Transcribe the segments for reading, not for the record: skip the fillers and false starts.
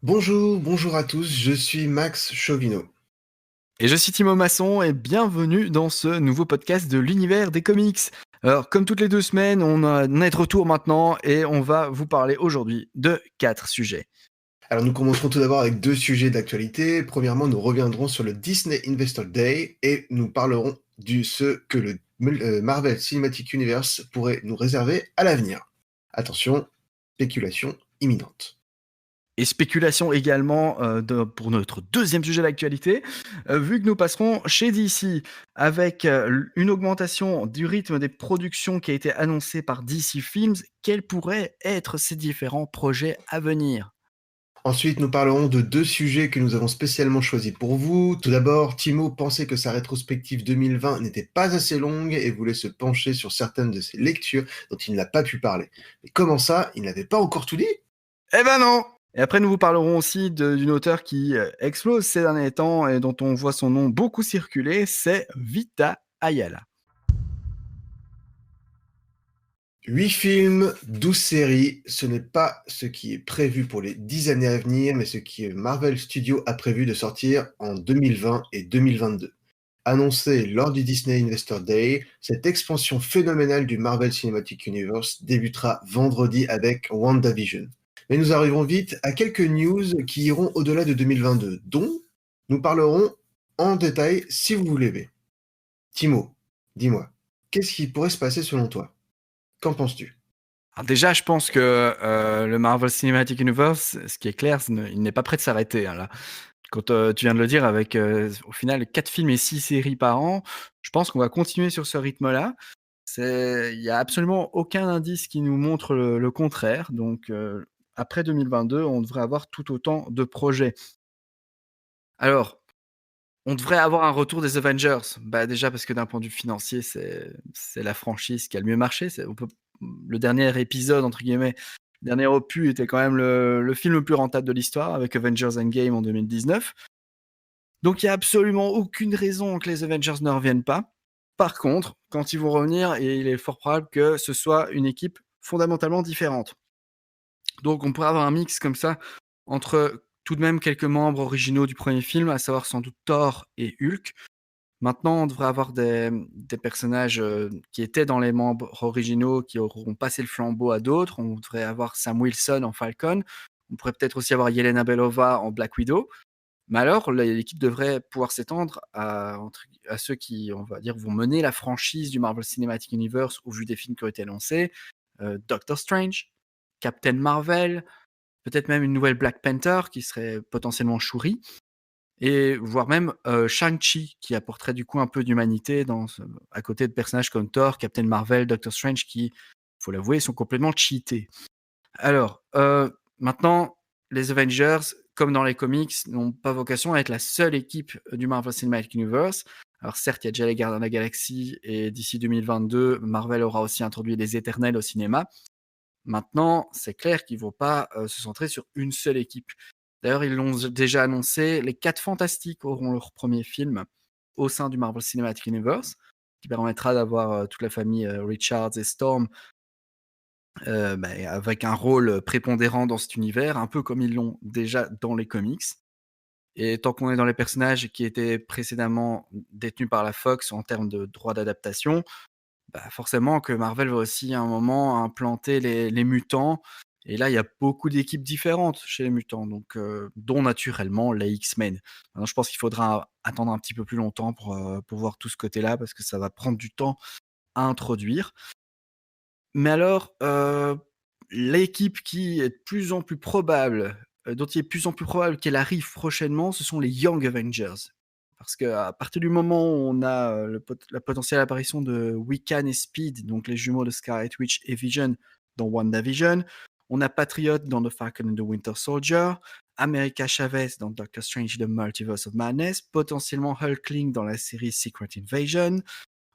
Bonjour, bonjour à tous, je suis Max Chauvineau. Et je suis Timo Masson et bienvenue dans ce nouveau podcast de l'univers des comics. Alors, comme toutes les 2 semaines, on est de retour maintenant et on va vous parler aujourd'hui de 4 sujets. Alors nous commencerons tout d'abord avec deux sujets d'actualité. Premièrement, nous reviendrons sur le Disney Investor Day et nous parlerons de ce que le Marvel Cinematic Universe pourrait nous réserver à l'avenir. Attention, spéculation imminente. Et spéculation également pour notre deuxième sujet d'actualité, vu que nous passerons chez DC avec une augmentation du rythme des productions qui a été annoncée par DC Films, quels pourraient être ces différents projets à venir? Ensuite, nous parlerons de deux sujets que nous avons spécialement choisis pour vous. Tout d'abord, Timo pensait que sa rétrospective 2020 n'était pas assez longue et voulait se pencher sur certaines de ses lectures dont il n'a pas pu parler. Mais comment ça, il n'avait pas encore tout dit? Eh ben non! Et après, nous vous parlerons aussi d'une auteure qui explose ces derniers temps et dont on voit son nom beaucoup circuler, c'est Vita Ayala. 8 films, 12 séries, ce n'est pas ce qui est prévu pour les 10 années à venir, mais ce que Marvel Studios a prévu de sortir en 2020 et 2022. Annoncé lors du Disney Investor Day, cette expansion phénoménale du Marvel Cinematic Universe débutera vendredi avec WandaVision. Mais nous arrivons vite à quelques news qui iront au-delà de 2022, dont nous parlerons en détail si vous voulez. Timo, dis-moi, qu'est-ce qui pourrait se passer selon toi? Qu'en penses-tu? Alors déjà, je pense que le Marvel Cinematic Universe, ce qui est clair, il n'est pas prêt de s'arrêter, hein, là. Quand tu viens de le dire, avec au final 4 films et 6 séries par an, je pense qu'on va continuer sur ce rythme-là. Il n'y a absolument aucun indice qui nous montre le contraire. Donc, après 2022, on devrait avoir tout autant de projets. Alors, on devrait avoir un retour des Avengers. Bah, déjà parce que d'un point de vue financier, c'est la franchise qui a le mieux marché. Le dernier épisode, entre guillemets, le dernier opus était quand même le film le plus rentable de l'histoire avec Avengers Endgame en 2019. Donc il y a absolument aucune raison que les Avengers ne reviennent pas. Par contre, quand ils vont revenir, il est fort probable que ce soit une équipe fondamentalement différente. Donc on pourrait avoir un mix comme ça entre tout de même quelques membres originaux du premier film, à savoir sans doute Thor et Hulk. Maintenant, on devrait avoir des personnages qui étaient dans les membres originaux, qui auront passé le flambeau à d'autres. On devrait avoir Sam Wilson en Falcon. On pourrait peut-être aussi avoir Yelena Belova en Black Widow. Mais alors, l'équipe devrait pouvoir s'étendre à ceux qui, on va dire, vont mener la franchise du Marvel Cinematic Universe au vu des films qui ont été annoncés. Doctor Strange, Captain Marvel, peut-être même une nouvelle Black Panther qui serait potentiellement Shuri. Et voire même Shang-Chi qui apporterait du coup un peu d'humanité à côté de personnages comme Thor, Captain Marvel, Doctor Strange qui, faut l'avouer, sont complètement cheatés. Alors, maintenant, les Avengers, comme dans les comics, n'ont pas vocation à être la seule équipe du Marvel Cinematic Universe. Alors certes, il y a déjà les Gardiens de la Galaxie et d'ici 2022, Marvel aura aussi introduit les Éternels au cinéma. Maintenant, c'est clair qu'ils ne vont pas se centrer sur une seule équipe. D'ailleurs, ils l'ont déjà annoncé, les 4 Fantastiques auront leur premier film au sein du Marvel Cinematic Universe, qui permettra d'avoir toute la famille Richards et Storm avec un rôle prépondérant dans cet univers, un peu comme ils l'ont déjà dans les comics. Et tant qu'on est dans les personnages qui étaient précédemment détenus par la Fox en termes de droits d'adaptation, bah, forcément que Marvel va aussi à un moment implanter les mutants. Et là, il y a beaucoup d'équipes différentes chez les mutants, donc dont naturellement les X-Men. Maintenant, je pense qu'il faudra attendre un petit peu plus longtemps pour voir tout ce côté-là, parce que ça va prendre du temps à introduire. Mais alors, l'équipe qui est de plus en plus probable, dont il est de plus en plus probable qu'elle arrive prochainement, ce sont les Young Avengers. Parce qu'à partir du moment où on a, la potentielle apparition de Wiccan et Speed, donc les jumeaux de Scarlet Witch et Vision dans WandaVision, on a Patriot dans The Falcon and the Winter Soldier, America Chavez dans Doctor Strange: The Multiverse of Madness, potentiellement Hulkling dans la série Secret Invasion.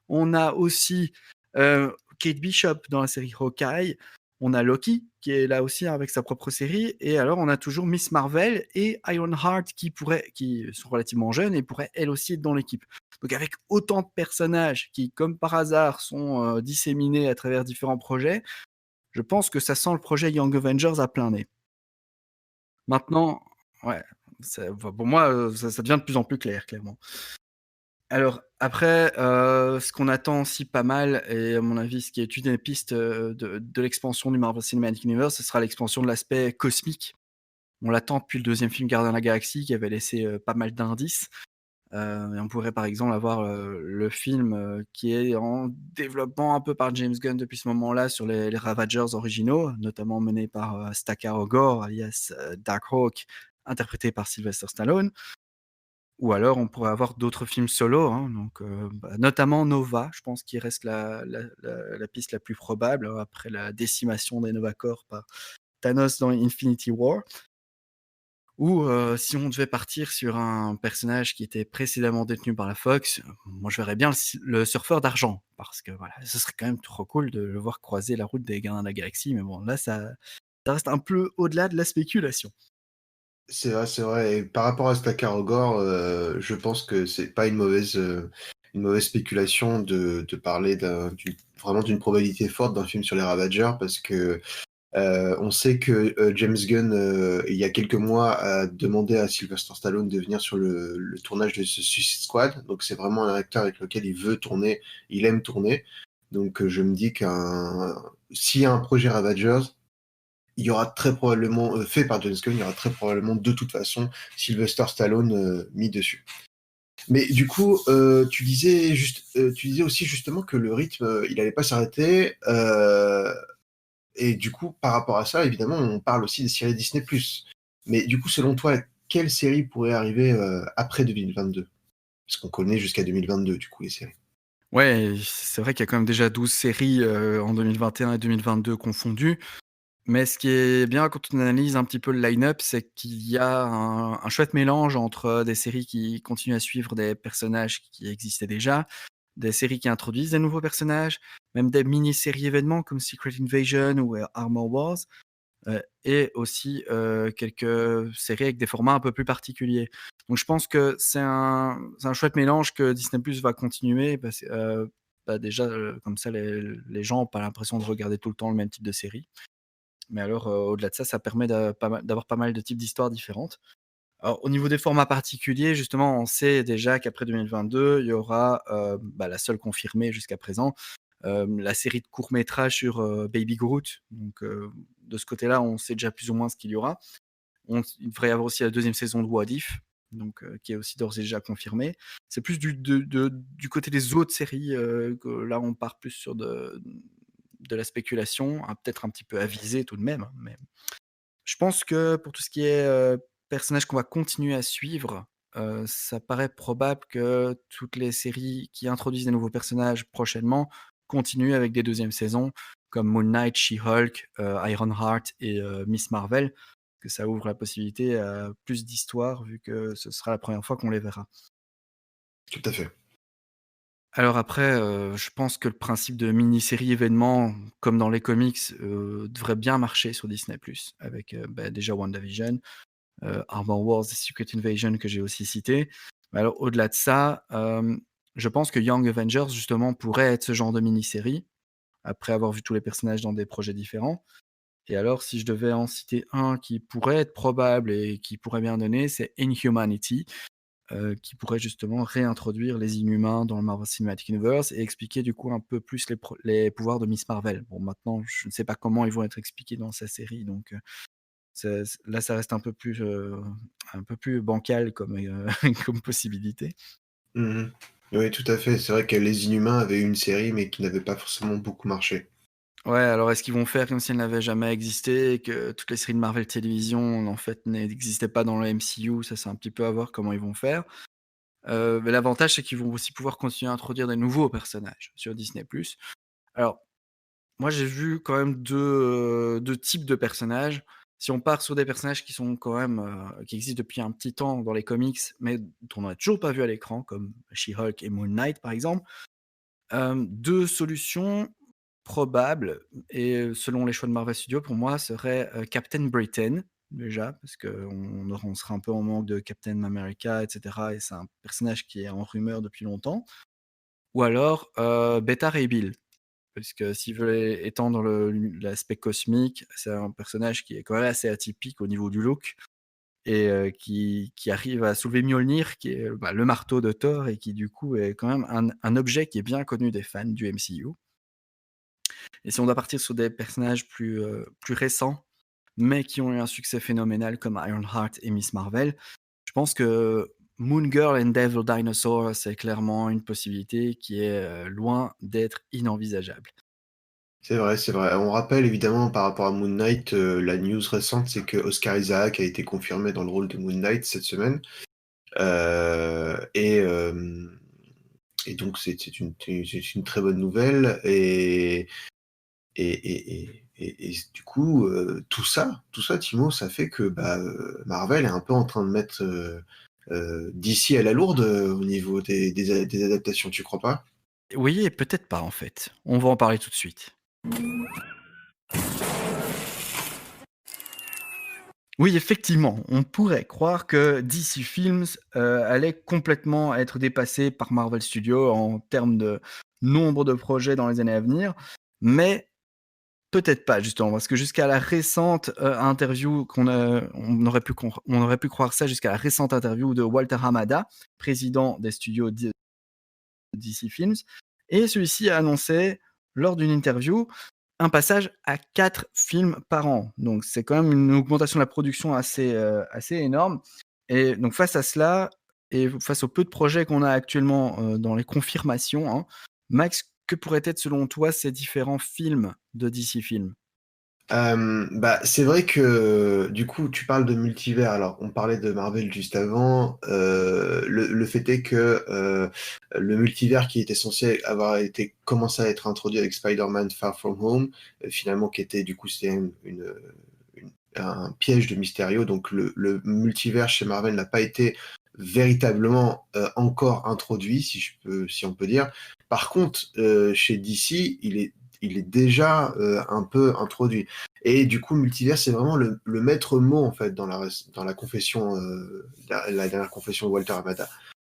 On a aussi Kate Bishop dans la série Hawkeye. On a Loki qui est là aussi avec sa propre série. Et alors, on a toujours Miss Marvel et Ironheart qui sont relativement jeunes et pourraient elles aussi être dans l'équipe. Donc, avec autant de personnages qui, comme par hasard, sont disséminés à travers différents projets, je pense que ça sent le projet Young Avengers à plein nez. Maintenant, Ouais, enfin, pour moi, ça devient de plus en plus clair, clairement. Alors après, ce qu'on attend aussi pas mal et à mon avis, ce qui est une des pistes, de l'expansion du Marvel Cinematic Universe, ce sera l'expansion de l'aspect cosmique. On l'attend depuis le deuxième film Gardiens de la Galaxie qui avait laissé, pas mal d'indices. Et on pourrait par exemple avoir, le film, qui est en développement un peu par James Gunn depuis ce moment-là sur les Ravagers originaux, notamment menés par, Stacker Ogor alias, Darkhawk, interprété par Sylvester Stallone. Ou alors on pourrait avoir d'autres films solo, hein, donc notamment Nova, je pense qui reste la piste la plus probable, après la décimation des Nova Corps par Thanos dans Infinity War. Ou si on devait partir sur un personnage qui était précédemment détenu par la Fox, moi je verrais bien le surfeur d'argent parce que voilà, ce serait quand même trop cool de le voir croiser la route des Gardiens de la Galaxie, mais bon là ça reste un peu au-delà de la spéculation. C'est vrai et par rapport à Stakarogor, je pense que c'est pas une mauvaise spéculation de parler vraiment d'une probabilité forte d'un film sur les Ravagers parce que, on sait que, James Gunn, il y a quelques mois, a demandé à Sylvester Stallone de venir sur le tournage de ce Suicide Squad. Donc c'est vraiment un acteur avec lequel il veut tourner, il aime tourner. Donc, je me dis s'il y a un projet Ravagers, il y aura très probablement, fait par James Gunn, il y aura très probablement de toute façon Sylvester Stallone, mis dessus. Mais du coup, tu disais aussi justement que le rythme, il allait pas s'arrêter, et du coup, par rapport à ça, évidemment, on parle aussi des séries Disney+. Mais du coup, selon toi, quelle série pourrait arriver, après 2022? Parce qu'on connaît jusqu'à 2022, du coup, les séries. Ouais, c'est vrai qu'il y a quand même déjà 12 séries, en 2021 et 2022 confondues. Mais ce qui est bien quand on analyse un petit peu le line-up, c'est qu'il y a un chouette mélange entre, des séries qui continuent à suivre des personnages qui existaient déjà, des séries qui introduisent des nouveaux personnages, même des mini-séries événements comme Secret Invasion ou, Armor Wars, et aussi, quelques séries avec des formats un peu plus particuliers. Donc je pense que c'est un chouette mélange que Disney+ va continuer parce que, bah, déjà, comme ça les gens ont pas l'impression de regarder tout le temps le même type de série. Mais alors, au-delà de ça, ça permet d'avoir pas mal de types d'histoires différentes. Alors au niveau des formats particuliers, justement, on sait déjà qu'après 2022, il y aura, bah, la seule confirmée jusqu'à présent, la série de courts-métrages sur, Baby Groot. Donc, de ce côté-là, on sait déjà plus ou moins ce qu'il y aura. Il devrait y avoir aussi la deuxième saison de What If, donc, qui est aussi d'ores et déjà confirmée. C'est plus du côté des autres séries, que là, on part plus sur de la spéculation, hein, peut-être un petit peu avisée tout de même, hein, mais je pense que pour tout ce qui est, personnages qu'on va continuer à suivre, ça paraît probable que toutes les séries qui introduisent des nouveaux personnages prochainement continuent avec des deuxièmes saisons comme Moon Knight, She-Hulk, Ironheart et Miss Marvel, que ça ouvre la possibilité à plus d'histoires vu que ce sera la première fois qu'on les verra. Tout à fait. Alors après, je pense que le principe de mini-série événement, comme dans les comics, devrait bien marcher sur Disney+ avec, bah, déjà WandaVision, Armor Wars et Secret Invasion que j'ai aussi cité. Mais alors au-delà de ça, je pense que Young Avengers justement pourrait être ce genre de mini-série, après avoir vu tous les personnages dans des projets différents. Et alors si je devais en citer un qui pourrait être probable et qui pourrait bien donner, c'est Inhumanity, qui pourrait justement réintroduire les Inhumains dans le Marvel Cinematic Universe et expliquer du coup un peu plus les pouvoirs de Miss Marvel. Bon maintenant, je ne sais pas comment ils vont être expliqués dans sa série donc là, ça reste un peu plus bancal comme, comme possibilité. Mmh. Oui, tout à fait. C'est vrai que Les Inhumains avaient eu une série, mais qui n'avait pas forcément beaucoup marché. Ouais, alors est-ce qu'ils vont faire comme si elle n'avait jamais existé et que toutes les séries de Marvel Télévision, en fait, n'existaient pas dans le MCU? Ça, c'est un petit peu à voir comment ils vont faire. Mais l'avantage, c'est qu'ils vont aussi pouvoir continuer à introduire des nouveaux personnages sur Disney+. Alors, moi, j'ai vu quand même 2 types de personnages. Si on part sur des personnages qui sont quand même, qui existent depuis un petit temps dans les comics, mais dont on n'a toujours pas vu à l'écran, comme She-Hulk et Moon Knight, par exemple. 2 solutions probables et selon les choix de Marvel Studios, pour moi, seraient, Captain Britain, déjà, parce on sera un peu en manque de Captain America et cetera et c'est un personnage qui est en rumeur depuis longtemps. Ou alors, Beta Ray Bill. Parce que s'ils veulent étendre l'aspect cosmique, c'est un personnage qui est quand même assez atypique au niveau du look et qui arrive à soulever Mjolnir, qui est, le marteau de Thor et qui du coup est quand même un objet qui est bien connu des fans du MCU. Et si on doit partir sur des personnages plus récents, mais qui ont eu un succès phénoménal comme Ironheart et Miss Marvel, je pense que Moon Girl and Devil Dinosaur, c'est clairement une possibilité qui est, loin d'être inenvisageable. C'est vrai, c'est vrai. On rappelle évidemment par rapport à Moon Knight, la news récente, c'est que Oscar Isaac a été confirmé dans le rôle de Moon Knight cette semaine. Et donc c'est une très bonne nouvelle. Et du coup, tout ça, Timo, ça fait que Marvel est un peu en train de mettre DC à la lourde au niveau des adaptations, tu crois pas? Oui et peut-être pas en fait. On va en parler tout de suite. Oui, effectivement, on pourrait croire que DC Films, allait complètement être dépassé par Marvel Studios en termes de nombre de projets dans les années à venir, mais peut-être pas justement, parce que jusqu'à la récente, interview on aurait pu croire ça jusqu'à la récente interview de Walter Hamada, président des studios DC Films, et celui-ci a annoncé lors d'une interview un passage à 4 films par an. Donc c'est quand même une augmentation de la production assez énorme et donc face à cela et face au peu de projets qu'on a actuellement, dans les confirmations, hein, Max, que pourraient être selon toi ces différents films de DC Films? C'est vrai que du coup, tu parles de multivers. Alors, on parlait de Marvel juste avant. Le fait est que le multivers qui était censé avoir été commencé à être introduit avec Spider-Man Far From Home, finalement, qui était du coup, c'était un piège de Mysterio. Donc, le multivers chez Marvel n'a pas été véritablement encore introduit, si on peut dire. Par contre, chez DC, il est déjà un peu introduit. Et du coup, multivers, c'est vraiment le maître mot en fait dans la confession, la dernière confession de Walter Amada.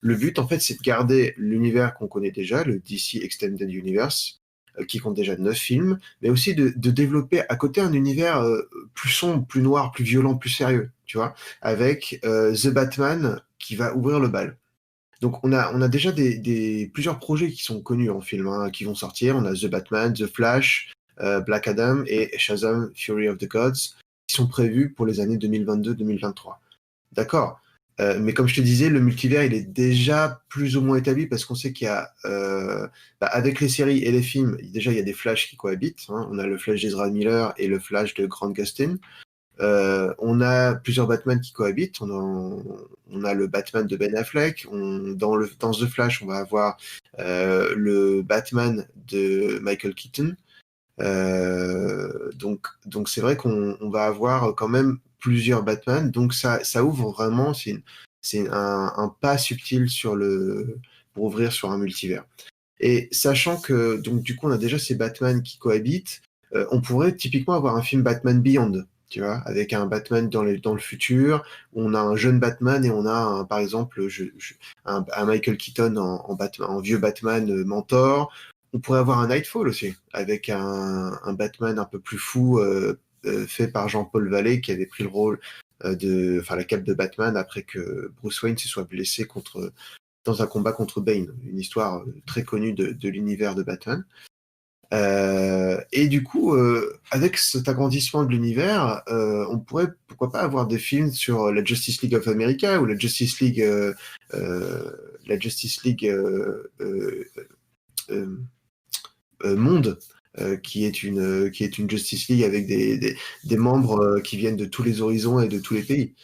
Le but, en fait, c'est de garder l'univers qu'on connaît déjà, le DC Extended Universe, qui compte déjà 9 films, mais aussi de développer à côté un univers plus sombre, plus noir, plus violent, plus sérieux, tu vois, avec The Batman qui va ouvrir le bal. Donc on a déjà plusieurs projets qui sont connus en film, hein, qui vont sortir. On a The Batman, The Flash, Black Adam et Shazam Fury of the Gods qui sont prévus pour les années 2022-2023. D'accord. Mais comme je te disais, le multivers, il est déjà plus ou moins établi parce qu'on sait qu'il y a, avec les séries et les films, déjà il y a des Flashs qui cohabitent, hein. On a le Flash d'Ezra Miller et le Flash de Grant Gustin. On a plusieurs Batman qui cohabitent. On a le Batman de Ben Affleck. Dans The Flash, on va avoir le Batman de Michael Keaton. Donc c'est vrai qu'on va avoir quand même plusieurs Batman. Donc ça ouvre vraiment, c'est un pas subtil pour ouvrir sur un multivers. Et sachant que donc du coup on a déjà ces Batman qui cohabitent, on pourrait typiquement avoir un film Batman Beyond, tu vois, avec un Batman dans le futur. On a un jeune Batman et on a par exemple un Michael Keaton en Batman, en vieux Batman mentor. On pourrait avoir un Nightfall aussi, avec un Batman un peu plus fou fait par Jean-Paul Vallée qui avait pris le rôle enfin la cape de Batman après que Bruce Wayne se soit blessé dans un combat contre Bane, une histoire très connue de l'univers de Batman. Et du coup, avec cet agrandissement de l'univers, on pourrait, pourquoi pas, avoir des films sur la Justice League of America ou la Justice League euh, Monde, qui est une Justice League avec des membres qui viennent de tous les horizons et de tous les pays.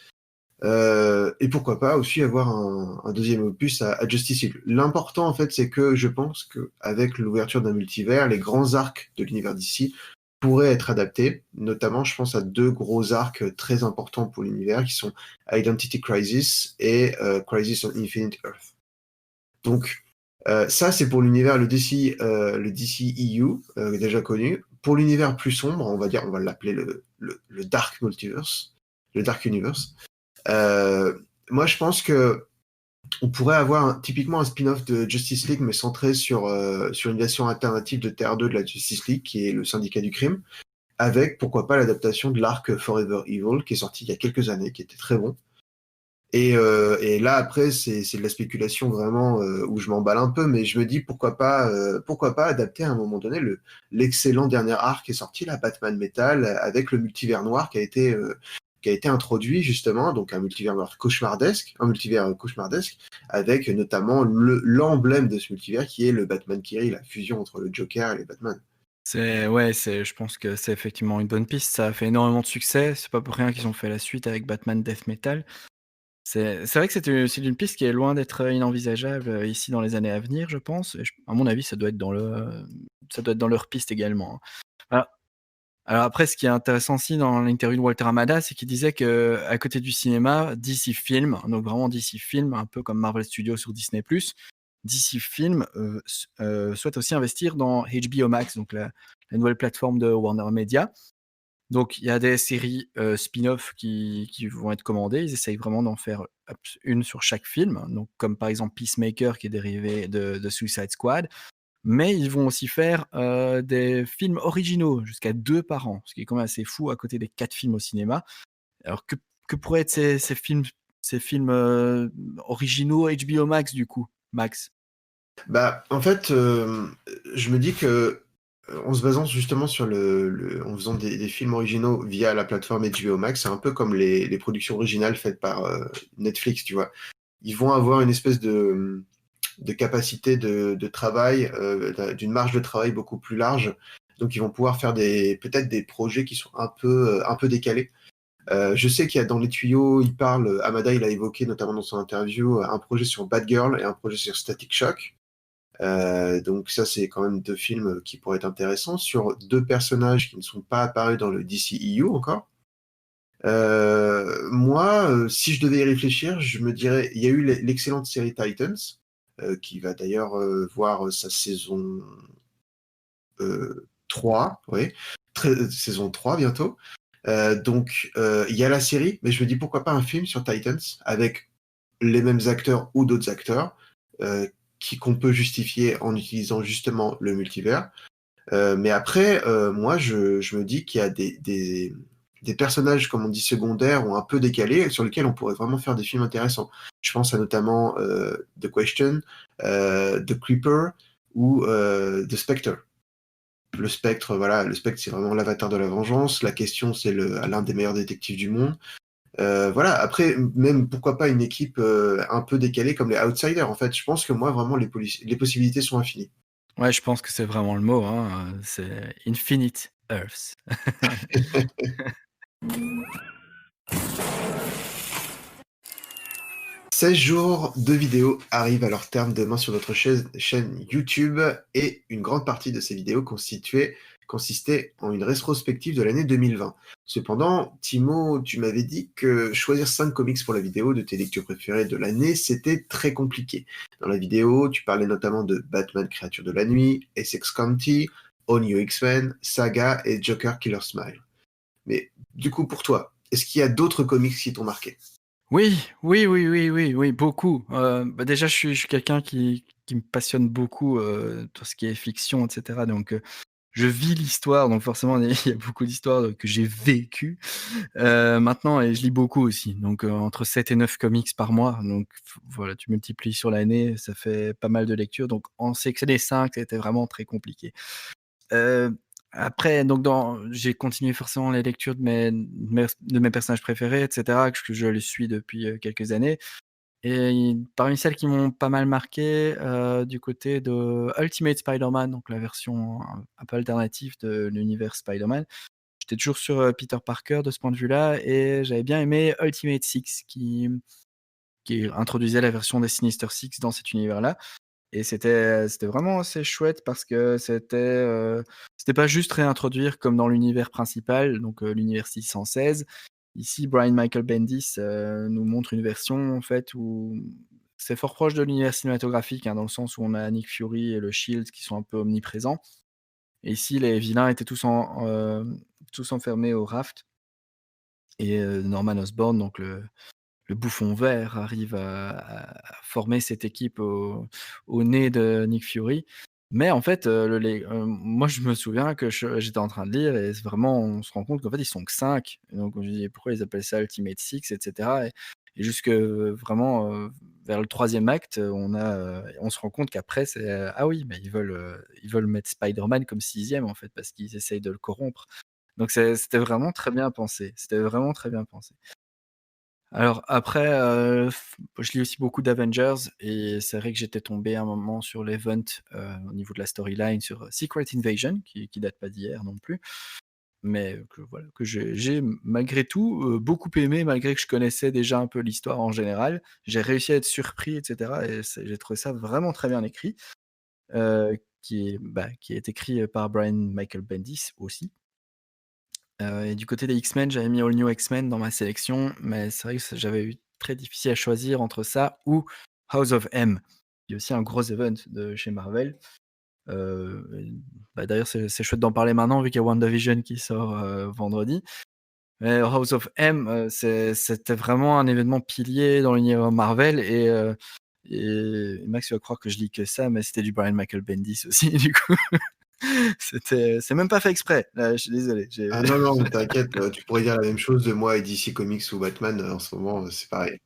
Et pourquoi pas aussi avoir un deuxième opus à Justice League. L'important, en fait, c'est que je pense qu'avec l'ouverture d'un multivers, les grands arcs de l'univers d'ici pourraient être adaptés. Notamment, je pense à deux gros arcs très importants pour l'univers qui sont Identity Crisis et Crisis on Infinite Earth. Donc, ça, c'est pour l'univers, le DC EU, déjà connu. Pour l'univers plus sombre, on va l'appeler le Dark Multiverse, le Dark Universe. Moi, je pense que on pourrait avoir typiquement un spin-off de Justice League, mais centré sur une version alternative de Terre 2 de la Justice League, qui est le syndicat du crime, avec, pourquoi pas, l'adaptation de l'arc Forever Evil, qui est sorti il y a quelques années, qui était très bon. Et là, après, c'est de la spéculation vraiment où je m'emballe un peu, mais je me dis pourquoi pas adapter à un moment donné l'excellent dernier arc qui est sorti, là, Batman Metal, avec le multivers noir qui a été introduit justement, donc un multivers noir cauchemardesque, avec notamment l'emblème de ce multivers qui est le Batman qui rit, la fusion entre le Joker et les Batman. Je pense que c'est effectivement une bonne piste. Ça a fait énormément de succès. C'est pas pour rien qu'ils ont fait la suite avec Batman Death Metal. C'est vrai que c'est une piste qui est loin d'être inenvisageable ici dans les années à venir, je pense. À mon avis, ça doit être dans leur piste également, hein. Alors, alors après, ce qui est intéressant aussi dans l'interview de Walter Amada, c'est qu'il disait que à côté du cinéma, DC Film, donc vraiment DC Film, un peu comme Marvel Studios sur Disney+, DC Film souhaite aussi investir dans HBO Max, donc la nouvelle plateforme de Warner Media. Donc il y a des séries spin-off qui vont être commandées. Ils essayent vraiment d'en faire une sur chaque film, donc comme par exemple Peacemaker qui est dérivé de Suicide Squad. Mais ils vont aussi faire des films originaux, jusqu'à 2 par an, ce qui est quand même assez fou à côté des 4 films au cinéma. Alors que pourraient être ces films originaux HBO Max du coup, Max? Bah, en fait, je me dis que en se basant justement sur en faisant des films originaux via la plateforme HBO Max, c'est un peu comme les productions originales faites par Netflix, tu vois. Ils vont avoir une espèce de capacité de travail, d'une marge de travail beaucoup plus large. Donc, ils vont pouvoir faire peut-être des projets qui sont un peu décalés. Je sais qu'il y a dans les tuyaux, Amada, il a évoqué notamment dans son interview un projet sur Batgirl et un projet sur Static Shock. Donc ça, c'est quand même deux films qui pourraient être intéressants sur deux personnages qui ne sont pas apparus dans le DCEU encore. Moi, si je devais y réfléchir, je me dirais, il y a eu l'excellente série Titans, qui va d'ailleurs voir sa saison 3, oui, saison 3 bientôt. Donc, il y a la série, mais je me dis pourquoi pas un film sur Titans avec les mêmes acteurs ou d'autres acteurs euh, qu'on peut justifier en utilisant justement le multivers. Mais après, moi, je me dis qu'il y a des personnages, comme on dit, secondaires ou un peu décalés, sur lesquels on pourrait vraiment faire des films intéressants. Je pense à notamment The Question, The Creeper ou The Spectre. Le Spectre, voilà, le Spectre, c'est vraiment l'avatar de la vengeance. La Question, c'est l'un des meilleurs détectives du monde. Voilà, après, même pourquoi pas une équipe un peu décalée comme les Outsiders. En fait, je pense que moi, vraiment, les possibilités sont infinies. Ouais, je pense que c'est vraiment le mot, hein, c'est Infinite Earths. 16 jours de vidéos arrivent à leur terme demain sur notre chaîne YouTube et une grande partie de ces vidéos consistait en une rétrospective de l'année 2020. Cependant, Timo, tu m'avais dit que choisir 5 comics pour la vidéo de tes lectures préférées de l'année, c'était très compliqué. Dans la vidéo, tu parlais notamment de Batman Créature de la Nuit, Essex County, All New X-Men, Saga et Joker Killer Smile. Mais du coup, pour toi, est-ce qu'il y a d'autres comics qui t'ont marqué? Oui, oui, beaucoup. Déjà, je suis quelqu'un qui me passionne beaucoup, tout ce qui est fiction et cetera, donc je vis l'histoire, donc forcément, il y a beaucoup d'histoires, que j'ai vécues, maintenant et je lis beaucoup aussi, donc entre 7 et 9 comics par mois, donc voilà, tu multiplies sur l'année, ça fait pas mal de lectures, donc en sélectionner 5, c'était vraiment très compliqué. Après donc j'ai continué forcément les lectures de mes personnages préférés et cetera, que je les suis depuis, quelques années et parmi celles qui m'ont pas mal marqué, du côté de Ultimate Spider-Man, donc la version un peu alternative de l'univers Spider-Man. J'étais toujours sur, Peter Parker de ce point de vue-là et j'avais bien aimé Ultimate Six qui introduisait la version des Sinister Six dans cet univers-là. Et c'était vraiment assez chouette parce que c'était pas juste réintroduire comme dans l'univers principal, donc l'univers 616. Ici, Brian Michael Bendis, nous montre une version en fait où c'est fort proche de l'univers cinématographique, hein, dans le sens où on a Nick Fury et le Shield qui sont un peu omniprésents. Et ici, les vilains étaient tous enfermés au Raft et Norman Osborn, donc le bouffon vert arrive à former cette équipe au nez de Nick Fury. Mais en fait, moi je me souviens que j'étais en train de lire et c'est vraiment on se rend compte qu'en fait ils sont que 5. Donc je me dis: «Pourquoi ils appellent ça Ultimate Six?» et cetera et jusque vraiment vers le troisième acte, on se rend compte qu'après c'est ah oui, mais ils veulent mettre Spider-Man comme sixième en fait parce qu'ils essayent de le corrompre. Donc c'était vraiment très bien pensé. C'était vraiment très bien pensé. Alors après, je lis aussi beaucoup d'Avengers et c'est vrai que j'étais tombé à un moment sur l'event, au niveau de la storyline sur, Secret Invasion qui date pas d'hier non plus, mais que voilà, que j'ai malgré tout, beaucoup aimé malgré que je connaissais déjà un peu l'histoire en général. J'ai réussi à être surpris et cetera et j'ai trouvé ça vraiment très bien écrit, qui est écrit, par Brian Michael Bendis aussi. Et du côté des X-Men, j'avais mis All New X-Men dans ma sélection, mais c'est vrai que j'avais eu très difficile à choisir entre ça ou House of M, qui est aussi un gros event de chez Marvel. Et d'ailleurs, c'est chouette d'en parler maintenant vu qu'il y a WandaVision qui sort, vendredi. Mais House of M, c'était vraiment un événement pilier dans l'univers Marvel et Max, tu vas croire que je lis que ça, mais c'était du Brian Michael Bendis aussi du coup. C'est même pas fait exprès. Là, je suis désolé, Ah non, non, mais t'inquiète, tu pourrais dire la même chose de moi et DC Comics ou Batman, en ce moment, c'est pareil.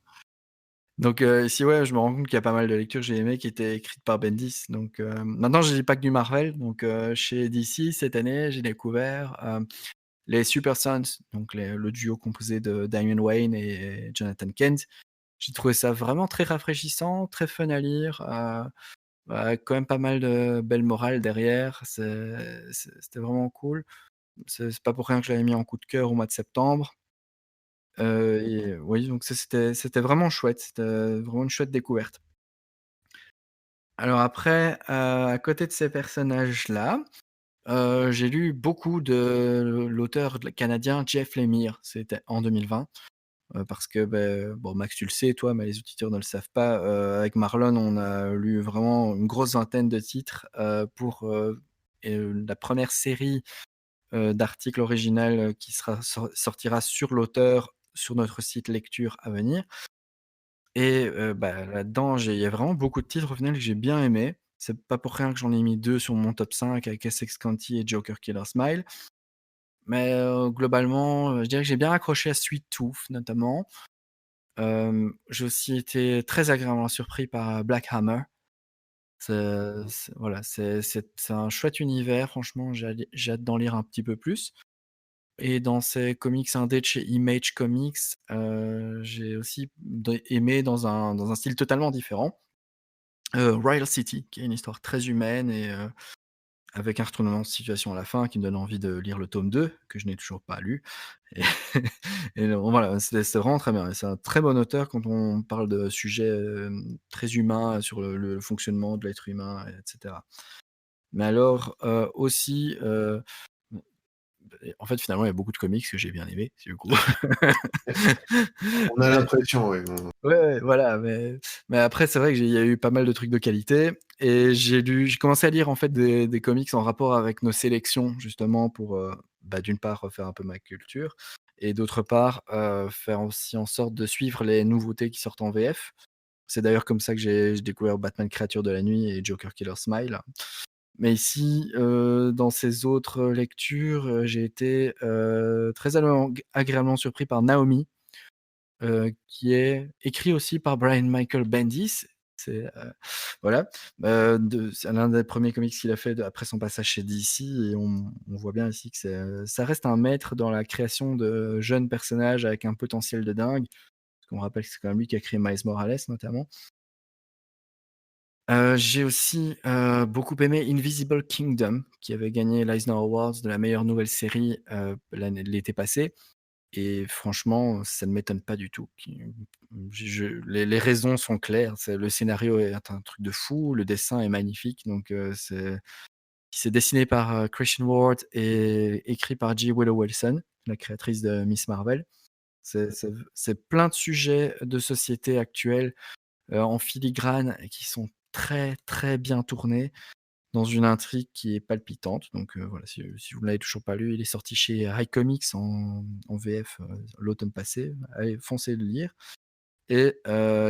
Donc ici, ouais, je me rends compte qu'il y a pas mal de lectures que j'ai aimées qui étaient écrites par Bendis. Donc maintenant, je lis pas que du Marvel. Donc chez DC, cette année, j'ai découvert, les Super Sons, donc le duo composé de Damian Wayne et Jonathan Kent. J'ai trouvé ça vraiment très rafraîchissant, très fun à lire, quand même pas mal de belle morale derrière. C'était vraiment cool. C'est pas pour rien que je l'avais mis en coup de cœur au mois de septembre. Et oui, donc ça c'était vraiment chouette, c'était vraiment une chouette découverte. Alors après, à côté de ces personnages-là, j'ai lu beaucoup de l'auteur canadien Jeff Lemire, c'était en 2020, parce que, bon Max tu le sais toi, mais les auditeurs ne le savent pas, avec Marlon on a lu vraiment une grosse vingtaine de titres, pour, la première série, d'articles original, qui sortira sur l'auteur, sur notre site lecture à venir. Et là-dedans, il y a vraiment beaucoup de titres au final que j'ai bien aimés. C'est pas pour rien que j'en ai mis 2 sur mon top 5 avec Essex County et Joker Killer Smile. Mais globalement, je dirais que j'ai bien accroché à Sweet Tooth notamment. J'ai aussi été très agréablement surpris par Black Hammer. Voilà, c'est un chouette univers, franchement, j'ai hâte d'en lire un petit peu plus. Et dans ces comics indés de chez Image Comics, j'ai aussi aimé dans un style totalement différent. Royal City, qui est une histoire très humaine et avec un retournement de situation à la fin qui me donne envie de lire le tome 2 que je n'ai toujours pas lu et et donc voilà, c'est vraiment très bien et c'est un très bon auteur quand on parle de sujets, très humains sur le fonctionnement de l'être humain et cetera. Mais alors, aussi, en fait, finalement, il y a beaucoup de comics que j'ai bien aimés, du coup. On a Mais l'impression, oui, bon. ouais, ouais, voilà, mais après, c'est vrai qu'il y a eu pas mal de trucs de qualité et j'ai commencé à lire, en fait, des comics en rapport avec nos sélections, justement, pour, d'une part, refaire un peu ma culture et d'autre part, faire aussi en sorte de suivre les nouveautés qui sortent en VF. C'est d'ailleurs comme ça que j'ai découvert Batman Créature de la Nuit et Joker Killer Smile. Mais ici, dans ces autres lectures, j'ai été, très agréablement surpris par Naomi, qui est écrit aussi par Brian Michael Bendis. C'est, voilà, c'est l'un des premiers comics qu'il a fait après son passage chez DC et on voit bien ici que ça reste un maître dans la création de jeunes personnages avec un potentiel de dingue. Parce qu'on rappelle que c'est quand même lui qui a créé Miles Morales notamment. J'ai aussi, beaucoup aimé Invisible Kingdom, qui avait gagné l'Eisner Awards de la meilleure nouvelle série, l'été passé et franchement, ça ne m'étonne pas du tout les raisons sont claires, c'est le scénario est un truc de fou, le dessin est magnifique donc c'est dessiné par, Christian Ward et écrit par J. Willow Wilson, la créatrice de Miss Marvel. C'est plein de sujets de société actuelle en filigrane et qui sont très, très bien tournés dans une intrigue qui est palpitante. Donc voilà, si vous ne l'avez toujours pas lu, il est sorti chez Rai Comics en VF, l'automne passé. Allez, foncez le lire et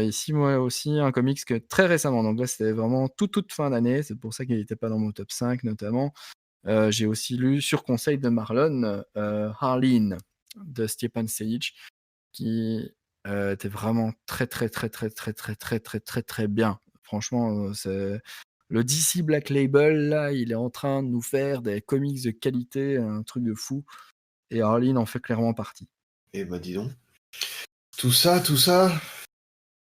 ici, moi aussi, un comics que très récemment, donc là, c'était vraiment toute fin d'année, c'est pour ça qu'il n'était pas dans mon top 5 notamment. J'ai aussi lu sur conseil de Marlon, Harleen de Stjepan Sejic qui était vraiment très, très, très, très, très, très, très, très, très, très bien. Franchement, c'est le DC Black Label là, il est en train de nous faire des comics de qualité, un truc de fou et Harleen en fait clairement partie. Eh ben, dis donc. Tout ça.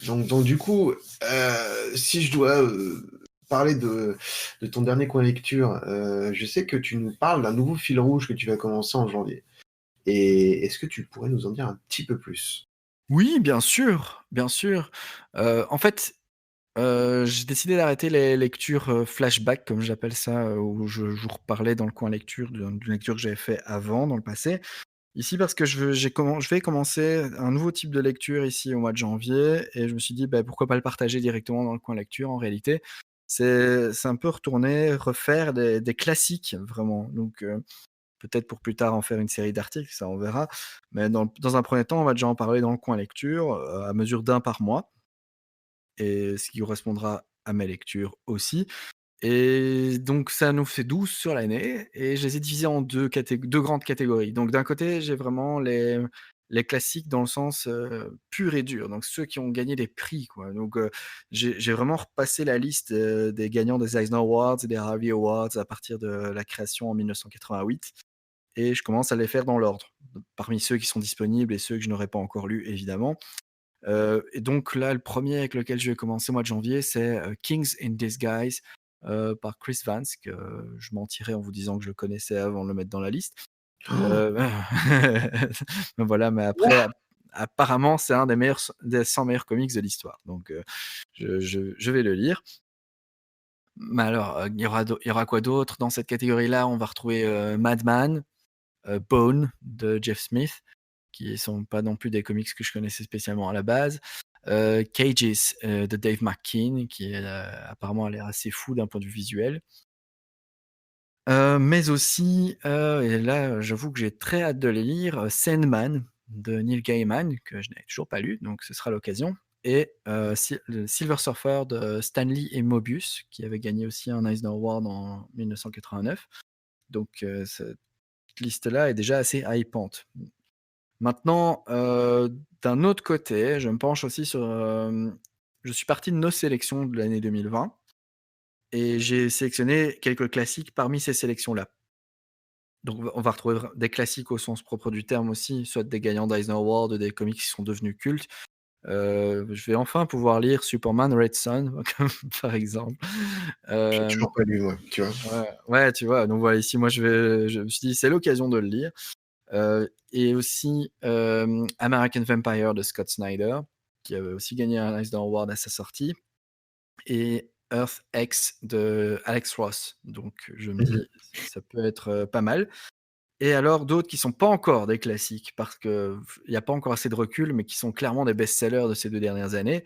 Donc du coup, si je dois parler de ton dernier coin lecture, je sais que tu nous parles d'un nouveau fil rouge que tu vas commencer en janvier. Et est-ce que tu pourrais nous en dire un petit peu plus? Oui, bien sûr, bien sûr. En fait, j'ai décidé d'arrêter les lectures, flashback comme j'appelle ça, où je vous reparlais dans le coin lecture d'une lecture que j'avais fait avant dans le passé. Ici parce que je vais commencer un nouveau type de lecture ici au mois de janvier et je me suis dit: «Bah, pourquoi pas le partager directement dans le coin lecture?» En réalité, c'est un peu retourner, refaire des classiques vraiment donc peut-être pour plus tard en faire une série d'articles, ça on verra. Mais dans un premier temps, on va déjà en parler dans le coin lecture, à mesure d'un par mois et ce qui correspondra à mes lectures aussi. Et donc ça nous fait 12 sur l'année et je les ai divisés en 2 grandes catégories. Donc d'un côté, j'ai vraiment les classiques dans le sens, pur et dur, donc ceux qui ont gagné des prix, quoi. Donc j'ai vraiment repassé la liste, des gagnants des Eisner Awards et des Harvey Awards à partir de la création en 1988 et je commence à les faire dans l'ordre, parmi ceux qui sont disponibles et ceux que je n'aurais pas encore lus évidemment. Et donc là, le premier avec lequel je vais commencer au mois de janvier, c'est, Kings in Disguise, par Chris Vance, que je mentirais en vous disant que je le connaissais avant de le mettre dans la liste. Oh, Heu, voilà, mais après ouah! apparemment, c'est un des 100 meilleurs comics de l'histoire, donc je vais le lire. Mais alors, il y aura quoi d'autre dans cette catégorie-là? On va retrouver, Madman, Bone de Jeff Smith, qui sont pas non plus des comics que je connaissais spécialement à la base. Cages, de Dave McKean qui, apparemment a l'air assez fou d'un point de vue visuel. Mais aussi, et là, j'avoue que j'ai très hâte de les lire, Sandman de Neil Gaiman que je n'ai toujours pas lu, donc ce sera l'occasion et le Silver Surfer de Stan Lee et Moebius qui avait gagné aussi un Eisner Award en 1989. Donc cette liste-là est déjà assez hypante. Maintenant, d'un autre côté, je me penche aussi sur, je suis parti de nos sélections de l'année 2020 et j'ai sélectionné quelques classiques parmi ces sélections-là. Donc on va retrouver des classiques au sens propre du terme aussi, soit des gagnants d'Eisner Award, des comics qui sont devenus cultes. Je vais enfin pouvoir lire Superman Red Son comme par exemple. J'ai Hem, toujours pas lu, moi, tu vois? ouais, ouais, tu vois? Donc voilà, ici moi je me suis dit: «C'est l'occasion de le lire». Et aussi, American Vampire de Scott Snyder, qui avait aussi gagné un Eisner Award à sa sortie et Earth X de Alex Ross. Donc je me Mmh. dis: «Ça peut être, pas mal» et alors d'autres qui sont pas encore des classiques parce qu'il y a pas encore assez de recul, mais qui sont clairement des best-sellers de ces 2 dernières années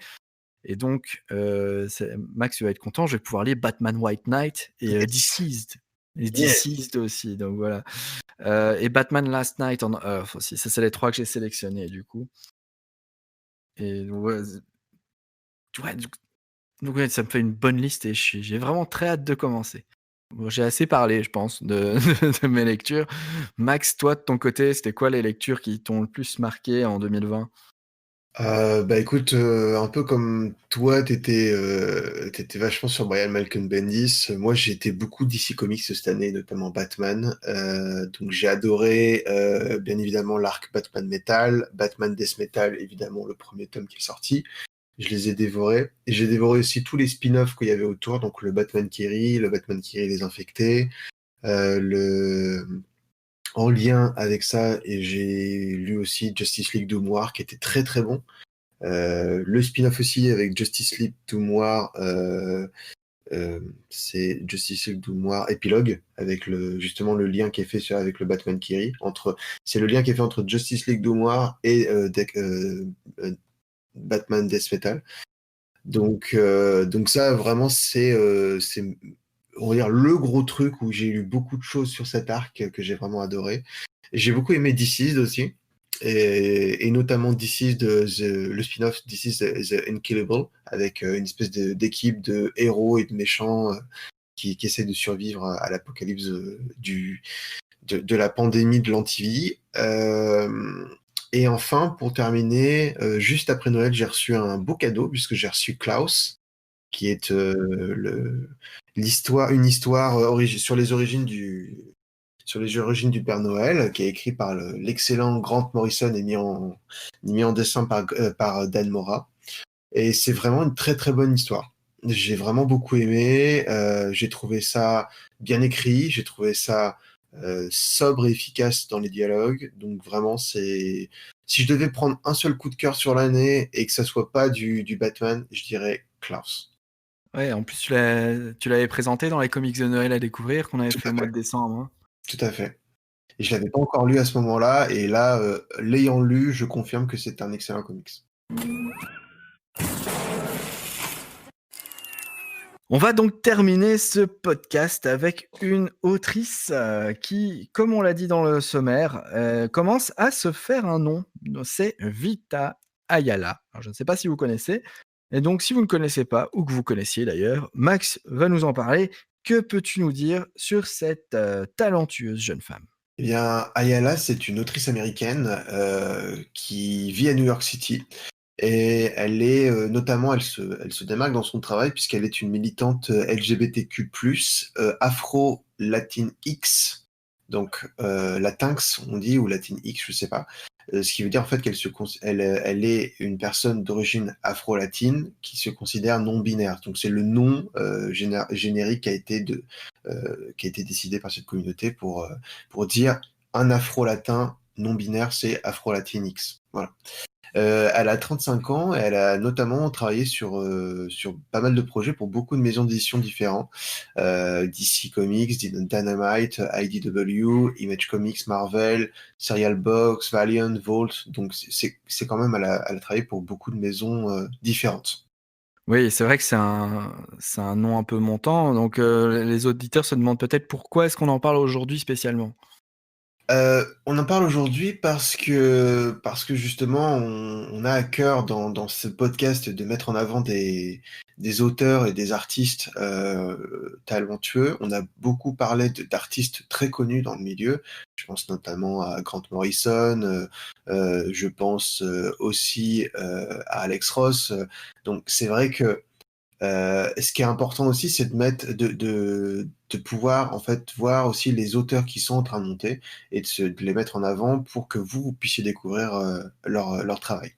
et donc c'est Max, tu vas être content, je vais pouvoir lire Batman White Knight et Yes, Deceased et yes! Deceased aussi, donc voilà. Et Batman Last Night on Earth aussi. Ça, c'est les 3 que j'ai sélectionnés du coup et ouais, ouais, donc ouais, ça me fait une bonne liste et j'ai vraiment très hâte de commencer. Bon, j'ai assez parlé, je pense, de de mes lectures. Max, toi, de ton côté, c'était quoi les lectures qui t'ont le plus marqué en 2020? Bah, écoute, un peu comme toi, tu étais vachement sur Brian Malcolm Bendis. Moi, j'ai été beaucoup DC Comics cette année, notamment Batman. Donc j'ai adoré, bien évidemment l'arc Batman Metal, Batman Death Metal, évidemment le premier tome qui est sorti. Je les ai dévorés et j'ai dévoré aussi tous les spin-offs qu'il y avait autour, donc le Batman qui rit, le Batman qui rit les infectés, le en lien avec ça et j'ai lu aussi Justice League Doom War qui était très, très bon. Le spin-off aussi avec Justice League Doom War, c'est Justice League Doom War Epilogue avec justement le lien qui est fait avec le Batman qui rit c'est le lien qui est fait entre Justice League Doom War et Batman Death Metal. Donc ça vraiment c'est on va dire le gros truc où j'ai lu beaucoup de choses sur cet arc que j'ai vraiment adoré. J'ai beaucoup aimé DCeased aussi et notamment DCeased le spin-off DCeased The Unkillable avec une espèce d'équipe de héros et de méchants qui essaient de survivre à l'apocalypse de la pandémie de l'antivie. Et enfin, pour terminer, juste après Noël, j'ai reçu un beau cadeau puisque j'ai reçu Klaus, qui est une histoire sur les origines du Père Noël, qui est écrit par l'excellent Grant Morrison et mis en dessin par Dan Mora. Et c'est vraiment une très très bonne histoire. J'ai vraiment beaucoup aimé. J'ai trouvé ça bien écrit. J'ai trouvé ça sobre et efficace dans les dialogues. Donc vraiment, si je devais prendre un seul coup de cœur sur l'année et que ça soit pas du Batman, je dirais Klaus. Ouais, en plus, tu l'avais présenté dans les comics de Noël à découvrir qu'on avait Tout fait à au mois fait. de décembre, hein. Tout à fait. Et je l'avais pas encore lu à ce moment-là. Et là, l'ayant lu, je confirme que c'est un excellent comics. On va donc terminer ce podcast avec une autrice qui, comme on l'a dit dans le sommaire, commence à se faire un nom. C'est Vita Ayala. Alors, je ne sais pas si vous connaissez. Et donc, si vous ne connaissez pas, ou que vous connaissiez d'ailleurs, Max va nous en parler. Que peux-tu nous dire sur cette talentueuse jeune femme? Eh bien, Ayala, c'est une autrice américaine qui vit à New York City. Et elle est notamment, elle se démarque dans son travail puisqu'elle est une militante LGBTQ+, Afro-Latinx, donc Latinx on dit, ou Latinx, je sais pas. Ce qui veut dire en fait elle est une personne d'origine afro-latine qui se considère non-binaire. Donc c'est le nom générique qui a été décidé par cette communauté pour dire un afro-latin non-binaire, c'est afro-latinx. Voilà. Elle a 35 ans et elle a notamment travaillé sur pas mal de projets pour beaucoup de maisons d'édition différents. DC Comics, Dynamite, IDW, Image Comics, Marvel, Serial Box, Valiant, Vault. Donc c'est quand même, elle a travaillé pour beaucoup de maisons différentes. Oui, c'est vrai que c'est un nom un peu montant. Donc, les auditeurs se demandent peut-être pourquoi est-ce qu'on en parle aujourd'hui spécialement? On en parle aujourd'hui parce que justement, on a à cœur dans ce podcast de mettre en avant des auteurs et des artistes talentueux. On a beaucoup parlé d'artistes très connus dans le milieu. Je pense notamment à Grant Morrison, je pense aussi à Alex Ross. Donc c'est vrai que ce qui est important aussi, c'est de pouvoir en fait voir aussi les auteurs qui sont en train de monter et de les mettre en avant pour que vous puissiez découvrir leur travail.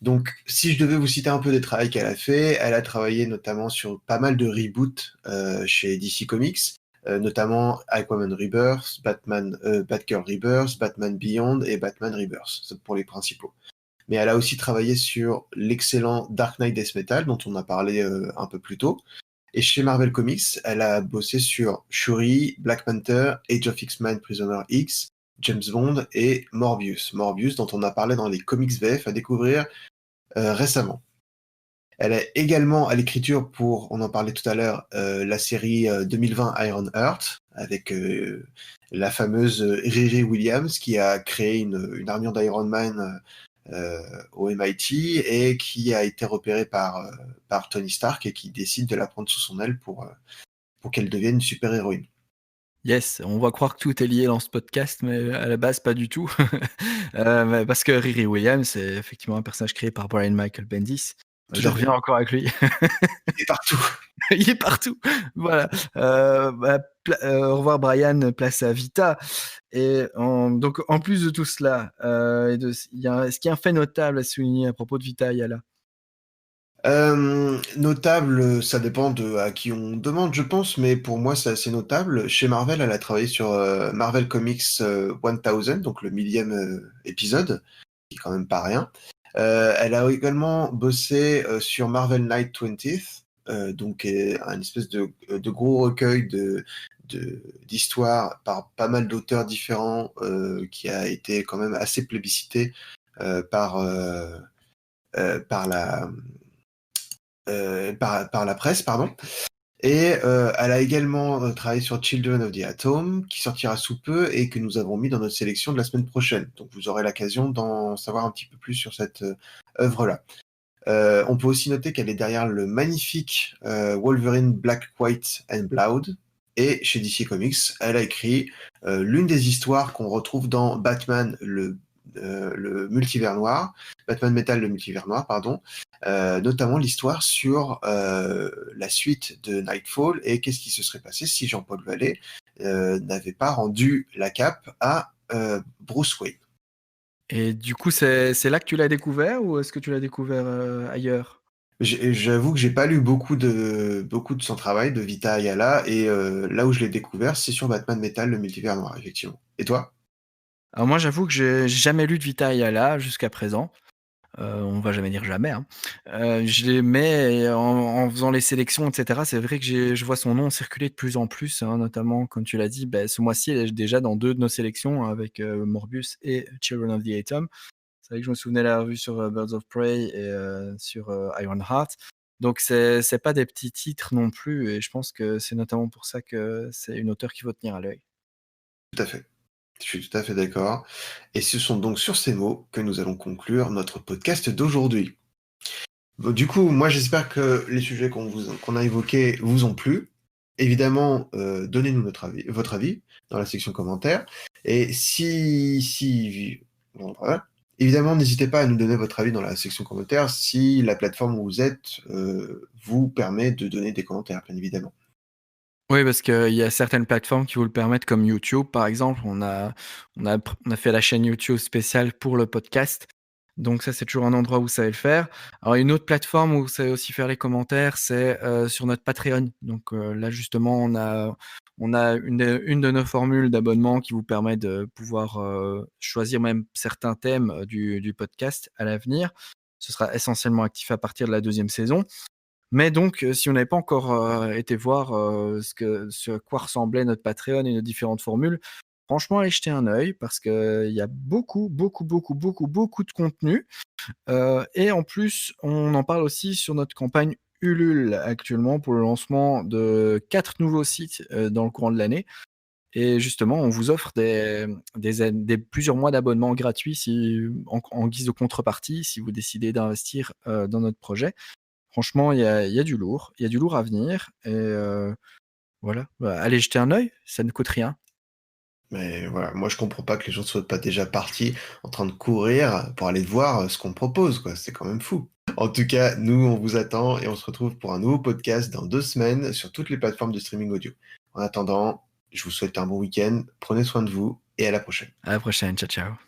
Donc, si je devais vous citer un peu des travaux qu'elle a fait, elle a travaillé notamment sur pas mal de reboots chez DC Comics, notamment Aquaman Rebirth, Batgirl Rebirth, Batman Beyond et Batman Rebirth, c'est pour les principaux. Mais elle a aussi travaillé sur l'excellent Dark Knight Death Metal, dont on a parlé un peu plus tôt. Et chez Marvel Comics, elle a bossé sur Shuri, Black Panther, Age of X-Men Prisoner X, James Bond et Morbius. Morbius, dont on a parlé dans les comics VF à découvrir récemment. Elle est également à l'écriture pour, on en parlait tout à l'heure, la série 2020 Iron Heart, avec la fameuse Riri Williams, qui a créé une armure d'Iron Man au MIT et qui a été repérée par Tony Stark et qui décide de la prendre sous son aile pour qu'elle devienne une super-héroïne. Yes, on va croire que tout est lié dans ce podcast, mais à la base, pas du tout. Mais parce que Riri Williams, c'est effectivement un personnage créé par Brian Michael Bendis. Tout Je à fait. reviens encore avec lui. Et partout. Il est partout. Voilà. Au revoir Brian, place à Vita. Donc en plus de tout cela, est-ce qu'il y a un fait notable à souligner à propos de Vita Ayala? Notable, ça dépend à qui on demande, je pense, mais pour moi, c'est assez notable. Chez Marvel, elle a travaillé sur Marvel Comics 1000, donc le 1000e épisode, qui est quand même pas rien. Elle a également bossé sur Marvel Knight 20th, donc un espèce de gros recueil d'histoires par pas mal d'auteurs différents, qui a été quand même assez plébiscité par, par par la presse, pardon. Et elle a également travaillé sur Children of the Atom, qui sortira sous peu et que nous avons mis dans notre sélection de la semaine prochaine. Donc vous aurez l'occasion d'en savoir un petit peu plus sur cette œuvre-là. On peut aussi noter qu'elle est derrière le magnifique Wolverine Black, White and Blood. Et chez DC Comics, elle a écrit l'une des histoires qu'on retrouve dans Batman, le le multivers noir, Batman Metal, le multivers noir, pardon, notamment l'histoire sur la suite de Nightfall et qu'est-ce qui se serait passé si Jean-Paul Vallée n'avait pas rendu la cape à Bruce Wayne. Et du coup, c'est là que tu l'as découvert ou est-ce que tu l'as découvert ailleurs? J'avoue que j'ai pas lu beaucoup de son travail de Vita Ayala et là où je l'ai découvert, c'est sur Batman Metal, le multivers noir, effectivement. Et toi? Alors moi, j'avoue que j'ai jamais lu de Vita Ayala jusqu'à présent. On va jamais dire jamais, hein. Mais en faisant les sélections et cetera, c'est vrai que je vois son nom circuler de plus en plus, hein, notamment comme tu l'as dit, ce mois-ci, elle est déjà dans 2 de nos sélections avec, Morbius et Children of the Atom. C'est vrai que je me souvenais l'avoir vu sur, Birds of Prey et sur, Ironheart. Donc c'est pas des petits titres non plus et je pense que c'est notamment pour ça que c'est une auteure qu'il faut tenir à l'œil. Tout à fait. Je suis tout à fait d'accord. Et ce sont donc sur ces mots que nous allons conclure notre podcast d'aujourd'hui. Bon, du coup, moi j'espère que les sujets qu'on a évoqués vous ont plu. Évidemment, donnez-nous votre avis dans la section commentaires. Et bon, voilà. Évidemment, n'hésitez pas à nous donner votre avis dans la section commentaires si la plateforme où vous êtes vous permet de donner des commentaires, bien évidemment. Oui, parce qu'il y a certaines plateformes qui vous le permettent, comme YouTube, par exemple. On a fait la chaîne YouTube spéciale pour le podcast. Donc ça, c'est toujours un endroit où vous savez le faire. Alors, une autre plateforme où vous savez aussi faire les commentaires, c'est sur notre Patreon. Donc là, justement, on a une de nos formules d'abonnement qui vous permet de pouvoir choisir même certains thèmes du podcast à l'avenir. Ce sera essentiellement actif à partir de la 2e saison. Mais donc, si vous n'avez pas encore, été voir, ce à quoi ressemblait notre Patreon et nos différentes formules, franchement, allez jeter un œil parce qu'il y a beaucoup, beaucoup, beaucoup, beaucoup, beaucoup de contenu. Et en plus, on en parle aussi sur notre campagne Ulule actuellement pour le lancement de 4 nouveaux sites, dans le courant de l'année. Et justement, on vous offre des plusieurs mois d'abonnement gratuits en guise de contrepartie, si vous décidez d'investir, dans notre projet. Franchement, il y a du lourd, il y a du lourd à venir et voilà, bah, allez jeter un œil, ça ne coûte rien. Mais voilà, moi je comprends pas que les gens ne soient pas déjà partis en train de courir pour aller voir ce qu'on propose, quoi. C'est quand même fou. En tout cas, nous, on vous attend et on se retrouve pour un nouveau podcast dans 2 semaines sur toutes les plateformes de streaming audio. En attendant, je vous souhaite un bon week-end, prenez soin de vous et à la prochaine. À la prochaine, ciao, ciao.